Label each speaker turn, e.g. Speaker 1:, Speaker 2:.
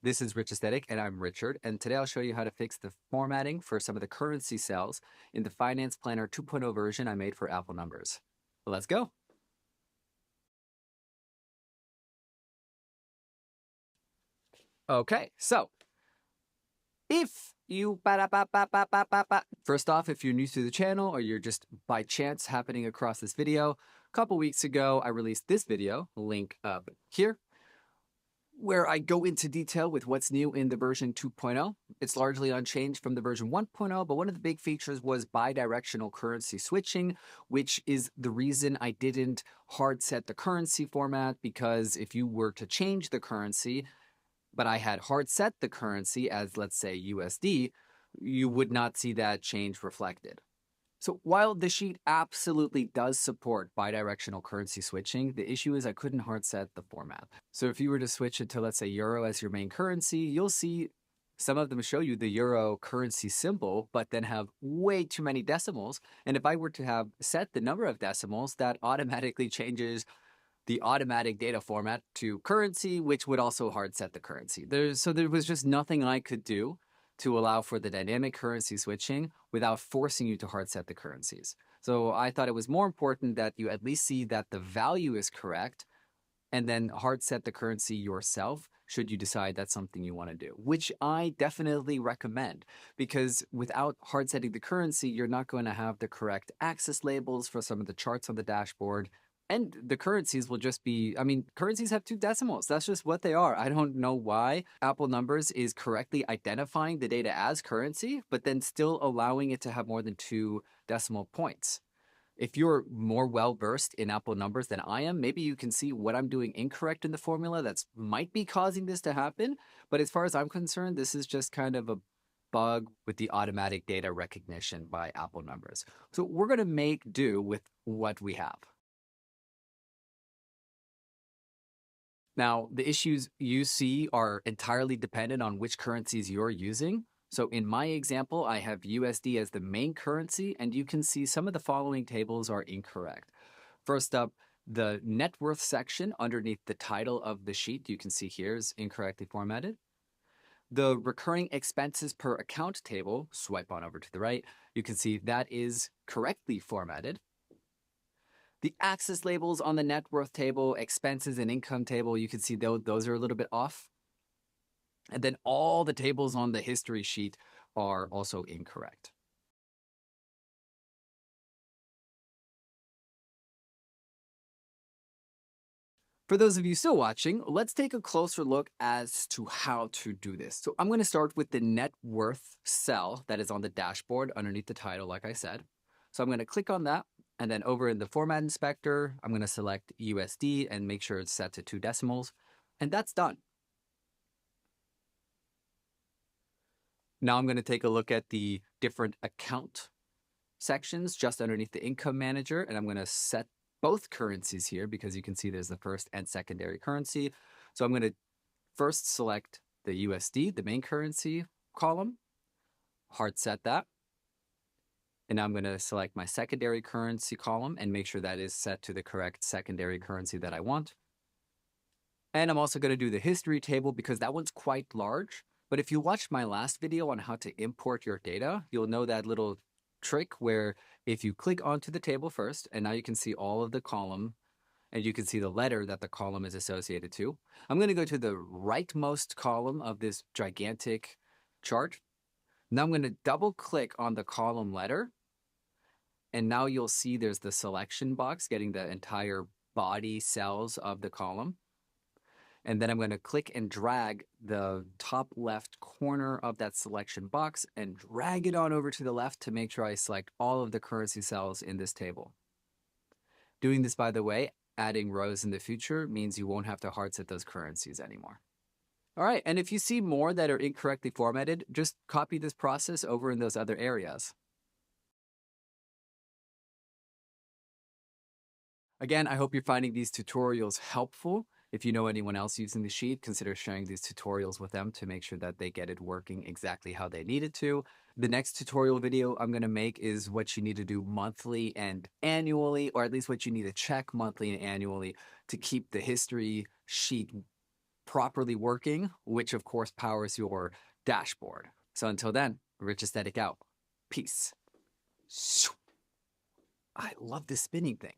Speaker 1: This is Rich Aesthetic, and I'm Richard, and today I'll show you how to fix the formatting for some of the currency cells in the Finance Planner 2.0 version I made for Apple numbers. Let's go. Okay, so if you first off, if you're new to the channel or you're just by chance happening across this video, a couple weeks ago I released this video, link up here, where I go into detail with what's new in the version 2.0. It's largely unchanged from the version 1.0, but one of the big features was bidirectional currency switching, which is the reason I didn't hard set the currency format, because if you were to change the currency, but I had hard set the currency as, let's say, USD, you would not see that change reflected. So while the sheet absolutely does support bidirectional currency switching, the issue is I couldn't hard set the format. So if you were to switch it to, let's say, Euro as your main currency, you'll see some of them show you the Euro currency symbol, but then have way too many decimals. And if I were to have set the number of decimals, that automatically changes the automatic data format to currency, which would also hard set the currency. So there was just nothing I could do to allow for the dynamic currency switching without forcing you to hard set the currencies. So I thought it was more important that you at least see that the value is correct and then hard set the currency yourself should you decide that's something you want to do, which I definitely recommend, because without hard setting the currency, you're not going to have the correct axis labels for some of the charts on the dashboard. And the currencies will just be, currencies have 2 decimals. That's just what they are. I don't know why Apple Numbers is correctly identifying the data as currency, but then still allowing it to have more than 2 decimal points. If you're more well-versed in Apple Numbers than I am, maybe you can see what I'm doing incorrect in the formula that might be causing this to happen. But as far as I'm concerned, this is just kind of a bug with the automatic data recognition by Apple Numbers. So we're going to make do with what we have. Now, the issues you see are entirely dependent on which currencies you're using. So in my example, I have USD as the main currency, and you can see some of the following tables are incorrect. First up, the net worth section underneath the title of the sheet, you can see here, is incorrectly formatted. The recurring expenses per account table, swipe on over to the right, you can see that is correctly formatted. The axis labels on the net worth table, expenses and income table, you can see those are a little bit off. And then all the tables on the history sheet are also incorrect. For those of you still watching, let's take a closer look as to how to do this. So I'm going to start with the net worth cell that is on the dashboard underneath the title, like I said. So I'm going to click on that. And then over in the format inspector, I'm going to select USD and make sure it's set to 2 decimals. And that's done. Now I'm going to take a look at the different account sections just underneath the income manager. And I'm going to set both currencies here because you can see there's the first and secondary currency. So I'm going to first select the USD, the main currency column, hard set that. And now I'm going to select my secondary currency column and make sure that is set to the correct secondary currency that I want. And I'm also going to do the history table because that one's quite large. But if you watched my last video on how to import your data, you'll know that little trick where if you click onto the table first, and now you can see all of the column, and you can see the letter that the column is associated to. I'm going to go to the rightmost column of this gigantic chart. Now I'm going to double click on the column letter. And now you'll see there's the selection box getting the entire body cells of the column. And then I'm going to click and drag the top left corner of that selection box and drag it on over to the left to make sure I select all of the currency cells in this table. Doing this, by the way, adding rows in the future means you won't have to hard set those currencies anymore. All right, and if you see more that are incorrectly formatted, just copy this process over in those other areas. Again, I hope you're finding these tutorials helpful. If you know anyone else using the sheet, consider sharing these tutorials with them to make sure that they get it working exactly how they need it to. The next tutorial video I'm going to make is what you need to do monthly and annually, or at least what you need to check monthly and annually to keep the history sheet properly working, which of course powers your dashboard. So until then, Rich Aesthetic out. Peace. I love this spinning thing.